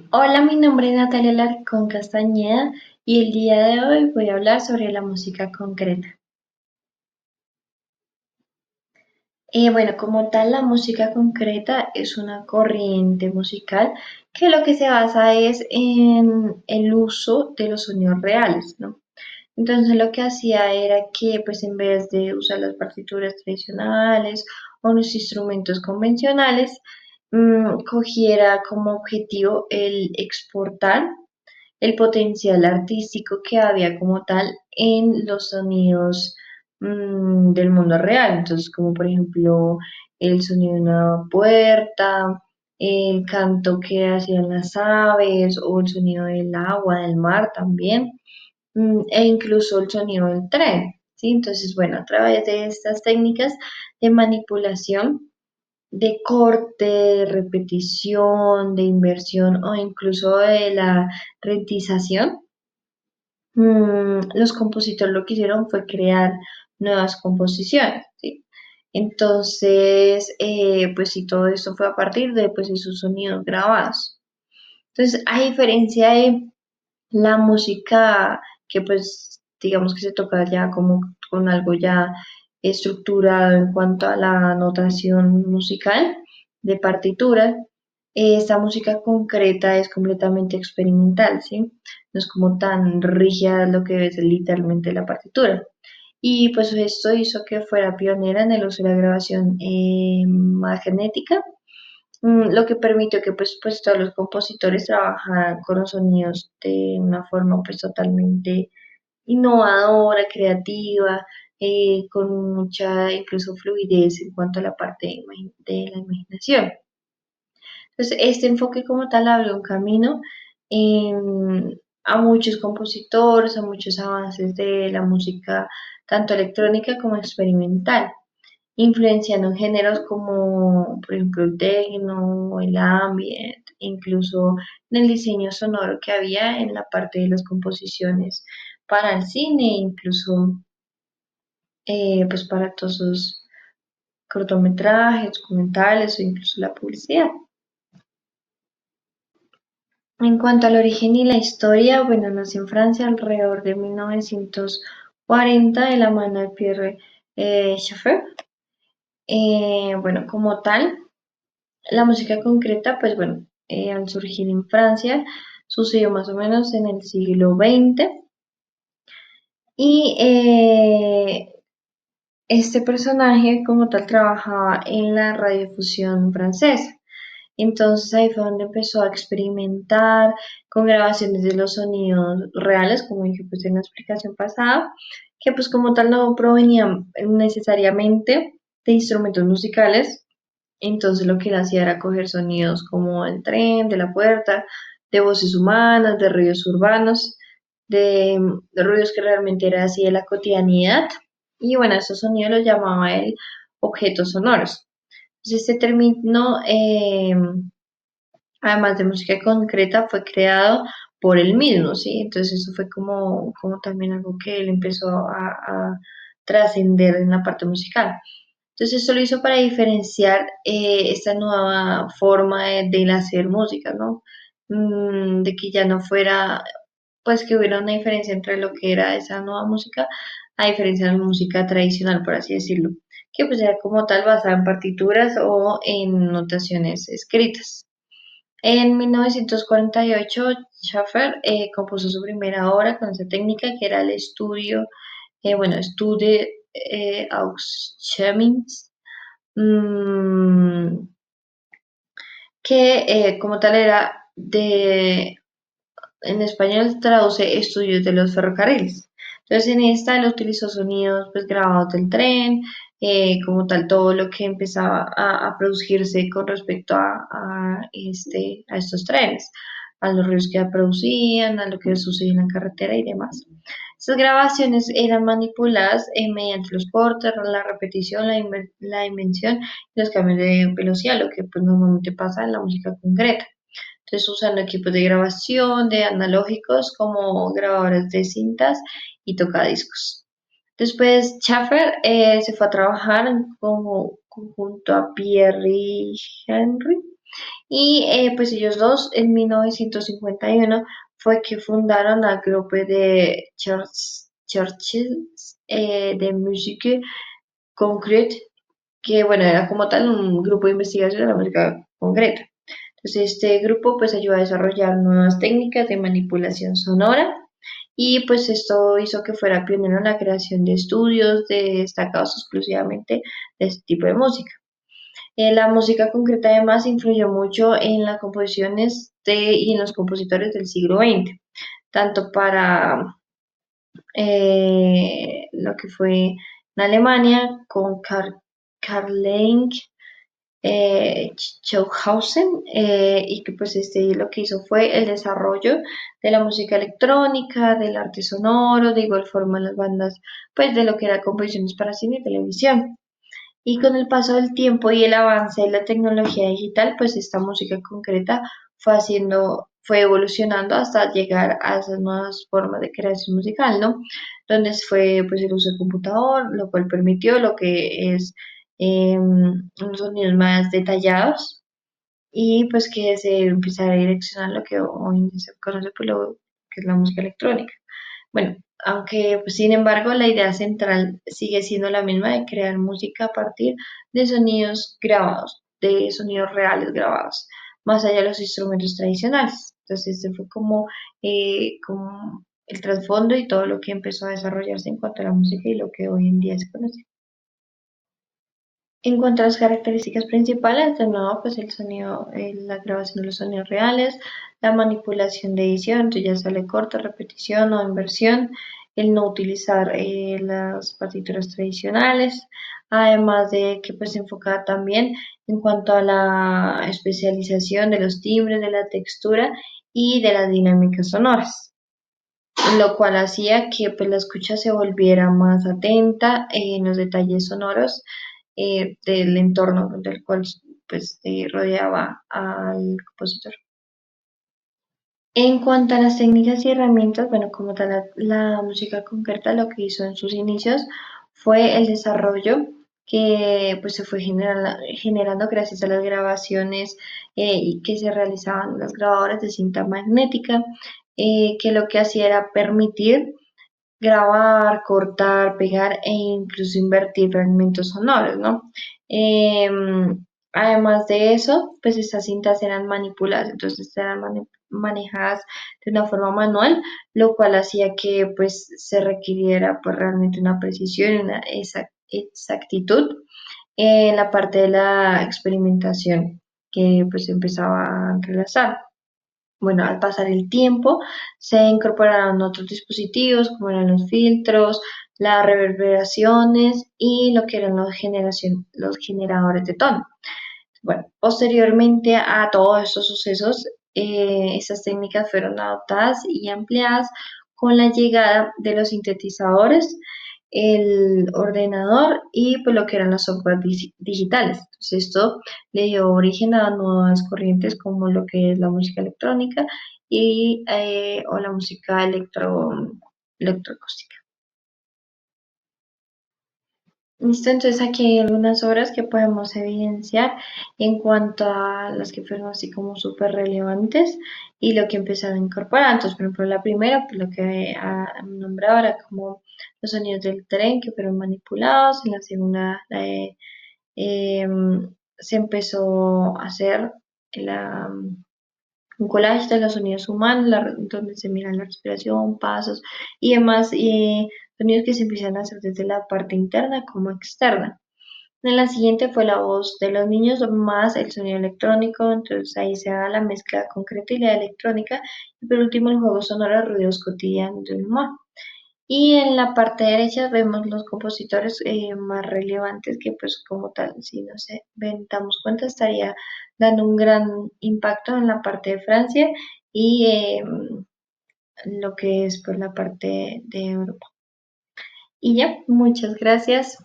Hola, mi nombre es Natalia Larcón Castañeda y el día de hoy voy a hablar sobre la música concreta. Bueno, como tal, la música concreta es una corriente musical que lo que se basa es en el uso de los sonidos reales, ¿no? Entonces lo que hacía era que pues en vez de usar las partituras tradicionales o los instrumentos convencionales, cogiera como objetivo el exportar el potencial artístico que había como tal en los sonidos del mundo real. Entonces, como por ejemplo el sonido de una puerta, el canto que hacían las aves o el sonido del agua, del mar también, e incluso el sonido del tren. ¿Sí? Entonces, bueno, a través de estas técnicas de manipulación, de corte, de repetición, de inversión o incluso de la rentización, los compositores lo que hicieron fue crear nuevas composiciones, ¿sí? Entonces, pues sí, todo esto fue a partir de pues, esos sonidos grabados. Entonces, a diferencia de la música que pues digamos que se toca ya como con algo ya estructurado en cuanto a la notación musical de partitura, esta música concreta es completamente experimental, ¿sí? No es como tan rígida lo que es literalmente la partitura. Y pues esto hizo que fuera pionera en el uso de la grabación magnética, lo que permitió que pues todos los compositores trabajaran con los sonidos de una forma pues totalmente innovadora, creativa, con mucha incluso fluidez en cuanto a la parte de la imaginación. Entonces, este enfoque como tal abre un camino a muchos compositores, a muchos avances de la música, tanto electrónica como experimental, influenciando en géneros como, por ejemplo, el techno, el ambient, incluso en el diseño sonoro que había en la parte de las composiciones para el cine, incluso pues para todos los cortometrajes, documentales o incluso la publicidad. En cuanto al origen y la historia, bueno, nació en Francia alrededor de 1940 de la mano de Pierre Schaeffer. Bueno, como tal, la música concreta, pues bueno, al surgir en Francia, sucedió más o menos en el siglo XX y este personaje como tal trabajaba en la radiodifusión francesa. Entonces ahí fue donde empezó a experimentar con grabaciones de los sonidos reales, como dije pues en la explicación pasada, que pues como tal no provenían necesariamente de instrumentos musicales. Entonces lo que él hacía era coger sonidos como el tren, de la puerta, de voces humanas, de ruidos urbanos, de ruidos que realmente era así de la cotidianidad. Y bueno, esos sonidos los llamaba él objetos sonoros. Entonces este término, además de música concreta, fue creado por él mismo, ¿sí? Entonces eso fue como también algo que él empezó a trascender en la parte musical. Entonces eso lo hizo para diferenciar esta nueva forma de hacer música, ¿no? De que ya no fuera, pues que hubiera una diferencia entre lo que era esa nueva música a diferencia de la música tradicional, por así decirlo, que pues era como tal basada en partituras o en notaciones escritas. En 1948, Schaffer compuso su primera obra con esa técnica que era el estudio, bueno, Estude aux Chemins, mm, que como tal era en español se traduce estudios de los ferrocarriles. Entonces en esta él utilizó sonidos pues grabados del tren, como tal todo lo que empezaba a producirse con respecto a estos trenes, a los ruidos que producían, a lo que sucedía en la carretera y demás. Estas grabaciones eran manipuladas mediante los cortes, la repetición, la invención y los cambios de velocidad, lo que pues normalmente pasa en la música concreta. Entonces usando equipos de grabación, de analógicos como grabadoras de cintas y tocadiscos. Después Schaffer se fue a trabajar como junto a Pierre Henry. Y pues ellos dos en 1951 fue que fundaron el grupo de Churches de Musique Concrete, que bueno, era como tal un grupo de investigación de la música concreta. Entonces este grupo pues ayudó a desarrollar nuevas técnicas de manipulación sonora y pues esto hizo que fuera pionero en la creación de estudios destacados exclusivamente de este tipo de música. La música concreta además influyó mucho en las composiciones y en los compositores del siglo XX, tanto para lo que fue en Alemania con Karl Stockhausen, y que pues este lo que hizo fue el desarrollo de la música electrónica, del arte sonoro, de igual forma las bandas pues de lo que era composiciones para cine y televisión. Y con el paso del tiempo y el avance de la tecnología digital, pues esta música concreta fue evolucionando hasta llegar a esas nuevas formas de creación musical, ¿no? Donde fue pues el uso del computador, lo cual permitió lo que es unos sonidos más detallados y pues que se empieza a direccionar lo que hoy en día se conoce por lo que es la música electrónica. Bueno, aunque pues, sin embargo la idea central sigue siendo la misma de crear música a partir de sonidos grabados, de sonidos reales grabados, más allá de los instrumentos tradicionales. Entonces este fue como el trasfondo y todo lo que empezó a desarrollarse en cuanto a la música y lo que hoy en día se conoce. En cuanto a las características principales, de nuevo, pues el sonido, la grabación de los sonidos reales, la manipulación de edición, entonces ya sale corte, repetición o inversión, el no utilizar las partituras tradicionales, además de que pues se enfocaba también en cuanto a la especialización de los timbres, de la textura y de las dinámicas sonoras, lo cual hacía que pues, la escucha se volviera más atenta en los detalles sonoros del entorno del cual pues, rodeaba al compositor. En cuanto a las técnicas y herramientas, bueno, como tal, la música concreta lo que hizo en sus inicios fue el desarrollo que pues se fue generando gracias a las grabaciones y que se realizaban en las grabadoras de cinta magnética, que lo que hacía era permitir grabar, cortar, pegar e incluso invertir fragmentos sonoros, ¿no? Además de eso, pues estas cintas eran manipuladas, entonces eran manejadas de una forma manual, lo cual hacía que pues se requiriera pues realmente una precisión y una exactitud en la parte de la experimentación que pues empezaba a entrelazar. Bueno, al pasar el tiempo se incorporaron otros dispositivos como eran los filtros, las reverberaciones y lo que eran los generadores de tono. Bueno, posteriormente a todos estos sucesos, estas técnicas fueron adoptadas y ampliadas con la llegada de los sintetizadores, el ordenador y pues lo que eran los software digitales. Entonces esto le dio origen a nuevas corrientes como lo que es la música electrónica o la música electroacústica. Listo, entonces aquí hay algunas obras que podemos evidenciar en cuanto a las que fueron así como súper relevantes y lo que empezaron a incorporar. Entonces, por ejemplo, la primera, pues lo que nombraba era como los sonidos del tren que fueron manipulados. En la segunda, se empezó a hacer la, un collage de los sonidos humanos, donde se miran la respiración, pasos y demás sonidos que se empiezan a hacer desde la parte interna como externa. En la siguiente fue la voz de los niños más el sonido electrónico, entonces ahí se da la mezcla concreta y la electrónica. Y por último el juego sonoro, ruidos cotidianos del humor. Y en la parte derecha vemos los compositores más relevantes que pues como tal, si no sé, damos cuenta, estaría dando un gran impacto en la parte de Francia y lo que es pues la parte de Europa. Y ya, muchas gracias.